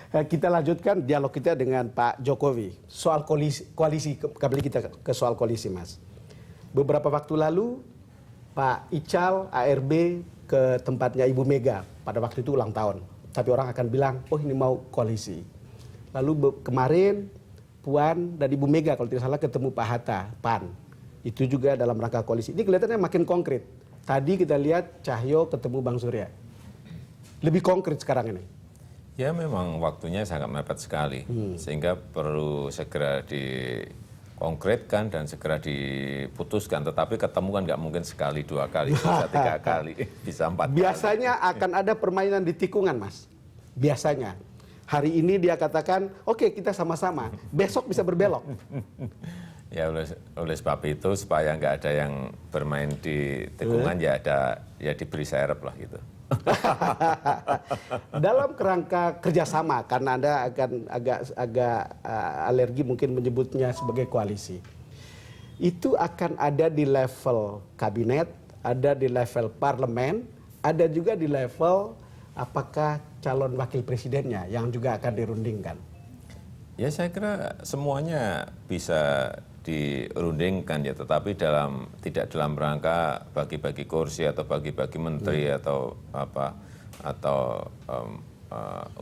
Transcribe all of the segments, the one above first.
Kita lanjutkan dialog kita dengan Pak Jokowi soal koalisi. Kembali kita ke soal koalisi, Mas. Beberapa waktu lalu Pak Ical ARB ke tempatnya Ibu Mega pada waktu itu ulang tahun. Tapi orang akan bilang, oh ini mau koalisi. Lalu kemarin Puan dan Ibu Mega kalau tidak salah ketemu Pak Hatta, PAN. Itu juga dalam rangka koalisi. Ini kelihatannya makin konkret. Tadi kita lihat Cahyo ketemu Bang Surya. Lebih konkret sekarang ini. Ya memang waktunya sangat mepet sekali, sehingga perlu segera dikonkretkan dan segera diputuskan. Tetapi ketemu kan nggak mungkin sekali, 2 kali, bisa 3 kali, bisa 4 kali. Biasanya akan ada permainan di tikungan, Mas. Biasanya. Hari ini dia katakan, oke, kita sama-sama. Besok bisa berbelok. Ya oleh sebab itu supaya nggak ada yang bermain di tikungan ya diberi serep lah gitu. Dalam kerangka kerjasama, karena Anda akan agak alergi mungkin menyebutnya sebagai koalisi, itu akan ada di level kabinet, ada di level parlemen, ada juga di level apakah calon wakil presidennya yang juga akan dirundingkan. Ya saya kira semuanya bisa dirundingkan ya, tetapi tidak dalam rangka bagi-bagi kursi atau bagi-bagi menteri atau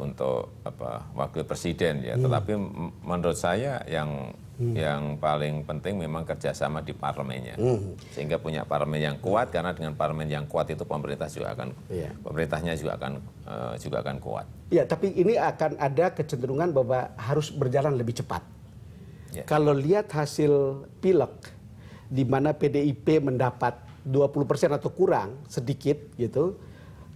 untuk wakil presiden ya. Tetapi menurut saya yang paling penting memang kerjasama di parlemennya, sehingga punya parlemen yang kuat, karena dengan parlemen yang kuat itu pemerintah juga akan pemerintahnya juga akan kuat. Ya, tapi ini akan ada kecenderungan bahwa harus berjalan lebih cepat. Ya. Kalau lihat hasil pileg di mana PDIP mendapat 20% atau kurang sedikit gitu,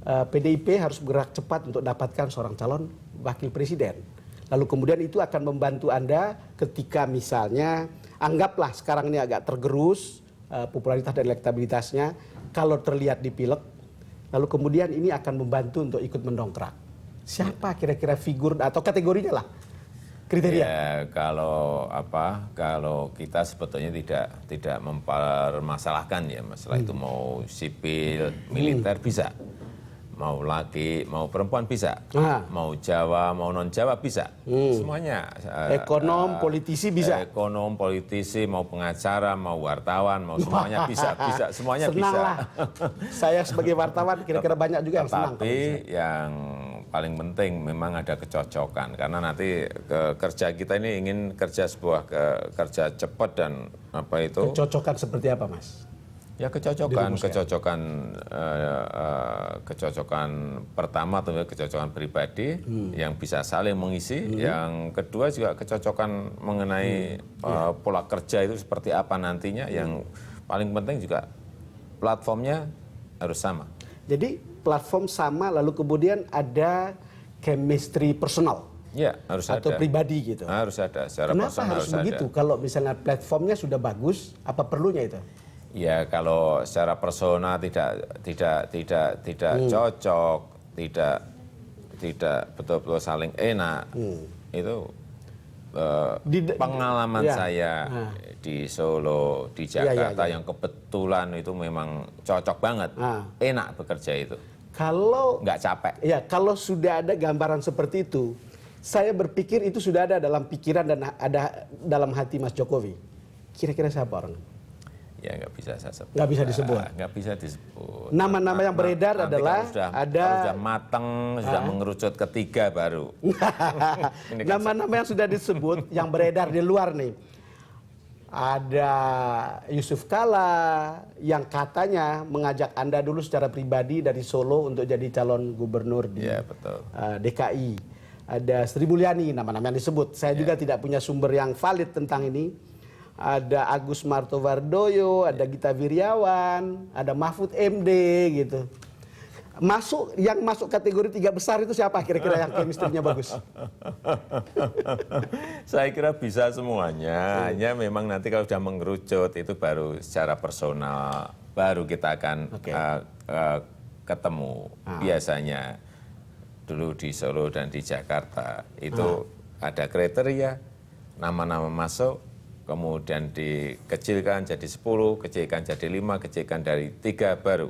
PDIP harus bergerak cepat untuk dapatkan seorang calon wakil presiden. Lalu kemudian itu akan membantu Anda ketika misalnya anggaplah sekarang ini agak tergerus popularitas dan elektabilitasnya kalau terlihat di pileg, lalu kemudian ini akan membantu untuk ikut mendongkrak. Siapa kira-kira figur atau kategorinya lah? Kriteria. Ya, kalau kita sebetulnya tidak mempermasalahkan ya masalah itu, mau sipil, militer bisa, mau laki, mau perempuan bisa, mau Jawa, mau non Jawa bisa, semuanya. Ekonom, politisi bisa. Ekonom, politisi, mau pengacara, mau wartawan, mau semuanya bisa, semuanya senang bisa. Lah. Saya sebagai wartawan kira-kira banyak juga yang senang. Tapi yang paling penting memang ada kecocokan, karena nanti kerja kita ini ingin kerja kerja cepat dan kecocokan seperti apa, Mas? Ya kecocokan pertama tentunya kecocokan pribadi yang bisa saling mengisi, yang kedua juga kecocokan mengenai pola kerja itu seperti apa nantinya, yang paling penting juga platformnya harus sama. Jadi platform sama, lalu kemudian ada chemistry personal. Ya, harus atau ada. pribadi gitu. Harus ada. Secara Kenapa personal harus begitu? ada. Kalau misalnya platformnya sudah bagus, apa perlunya itu? Ya, kalau secara personal tidak cocok, tidak betul-betul saling enak, itu pengalaman saya di Solo, di Jakarta yang kebetulan itu memang cocok banget, enak bekerja itu. Kalau nggak capek. Ya, kalau sudah ada gambaran seperti itu, saya berpikir itu sudah ada dalam pikiran dan ada dalam hati Mas Jokowi. Kira-kira siapa orang? Ya nggak bisa saya sebut. Nggak bisa disebut. Nggak bisa disebut. Nama-nama yang beredar adalah sudah matang, sudah mengerucut ketiga baru. Nama-nama yang sudah disebut, yang beredar di luar nih. Ada Yusuf Kalla yang katanya mengajak Anda dulu secara pribadi dari Solo untuk jadi calon gubernur di DKI. Ada Sri Mulyani, nama-nama yang disebut. Saya juga tidak punya sumber yang valid tentang ini. Ada Agus Martowardoyo, ada Gita Wirjawan, ada Mahfud MD gitu. Yang masuk kategori 3 besar itu siapa kira-kira yang chemistry-nya bagus? Saya kira bisa semuanya, hanya memang nanti kalau sudah mengerucut itu baru secara personal, baru kita akan ketemu. Biasanya dulu di Solo dan di Jakarta itu ada kriteria, nama-nama masuk, kemudian dikecilkan jadi 10, kecilkan jadi 5, kecilkan dari 3 baru.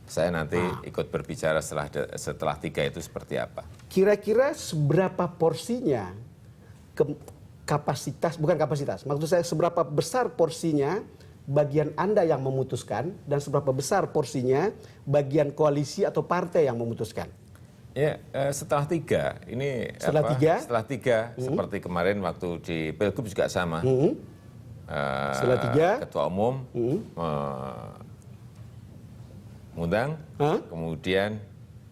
Saya nanti ikut berbicara setelah 3 itu seperti apa. kira-kira seberapa porsinya bukan kapasitas, maksud saya seberapa besar porsinya bagian Anda yang memutuskan dan seberapa besar porsinya bagian koalisi atau partai yang memutuskan? Ya, setelah tiga, ini Setelah tiga? Seperti kemarin waktu di Pilgub juga sama. Setelah tiga? Ketua umum mengundang, kemudian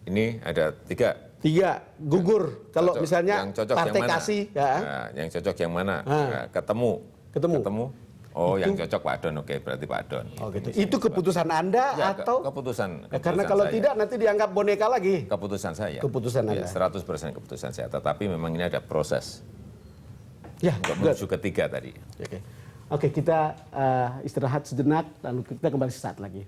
ini ada tiga. Tiga gugur kalau Cocok. misalnya Yang cocok partai yang mana? kasih, Nah, yang cocok yang mana? Nah, ketemu. Oh, yang cocok Pak Don, oke berarti Pak Don. Oh gitu. Itu keputusan Anda Ya, atau? keputusan Karena kalau saya. tidak nanti dianggap boneka lagi. Keputusan saya. Keputusan Anda. Ya, 100% keputusan saya. Tetapi memang ini ada proses Ya, untuk good. menuju ketiga tadi. Oke, kita istirahat sejenak lalu kita kembali sesaat lagi.